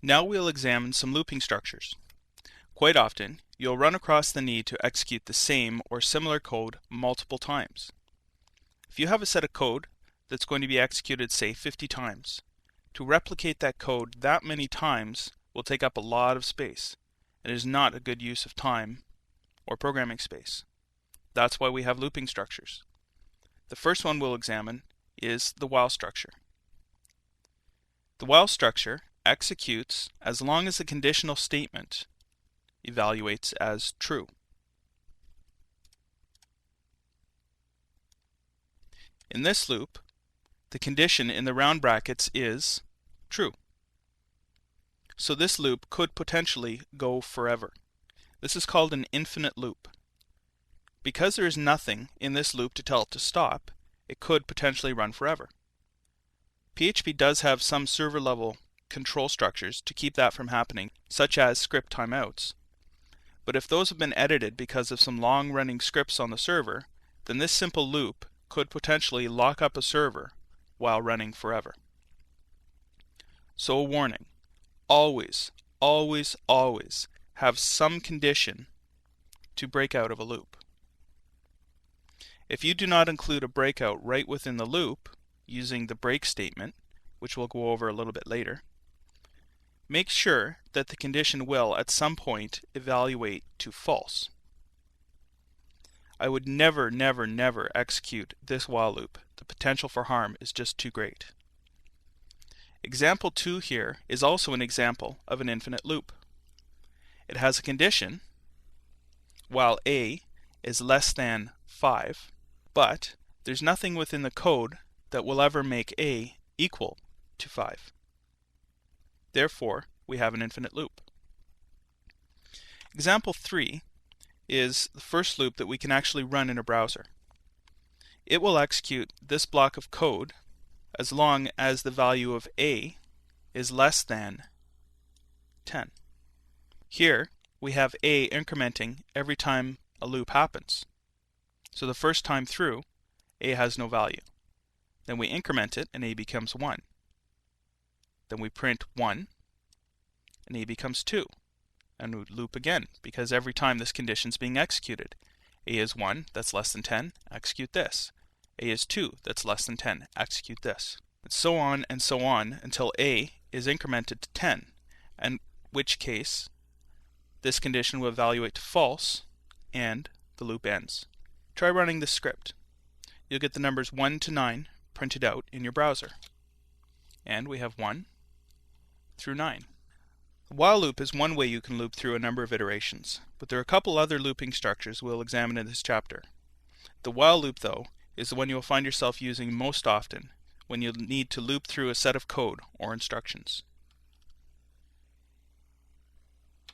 Now we'll examine some looping structures. Quite often, you'll run across the need to execute the same or similar code multiple times. If you have a set of code that's going to be executed, say, 50 times, to replicate that code that many times will take up a lot of space and is not a good use of time or programming space. That's why we have looping structures. The first one we'll examine is the while structure. The while structure executes as long as the conditional statement evaluates as true. In this loop, the condition in the round brackets is true. So this loop could potentially go forever. This is called an infinite loop. Because there is nothing in this loop to tell it to stop, it could potentially run forever. PHP does have some server-level control structures to keep that from happening, such as script timeouts. But if those have been edited because of some long-running scripts on the server, then this simple loop could potentially lock up a server while running forever. So a warning, always, always, always have some condition to break out of a loop. If you do not include a breakout right within the loop, using the break statement, which we'll go over a little bit later, make sure that the condition will at some point evaluate to false. I would never, never, never execute this while loop. The potential for harm is just too great. Example 2 here is also an example of an infinite loop. It has a condition while a is less than 5, but there's nothing within the code that will ever make a equal to 5. Therefore, we have an infinite loop. Example 3 is the first loop that we can actually run in a browser. It will execute this block of code as long as the value of a is less than 10. Here, we have a incrementing every time a loop happens. So the first time through, a has no value. Then we increment it and a becomes 1. Then we print 1 and a becomes 2. And we loop again because every time this condition is being executed. A is 1, that's less than 10, execute this. A is 2, that's less than 10, execute this. And so on until a is incremented to 10, in which case this condition will evaluate to false and the loop ends. Try running this script. You'll get the numbers 1 to 9 printed out in your browser. And we have 1 through 9. The while loop is one way you can loop through a number of iterations, but there are a couple other looping structures we'll examine in this chapter. The while loop, though, is the one you'll find yourself using most often when you'll need to loop through a set of code or instructions.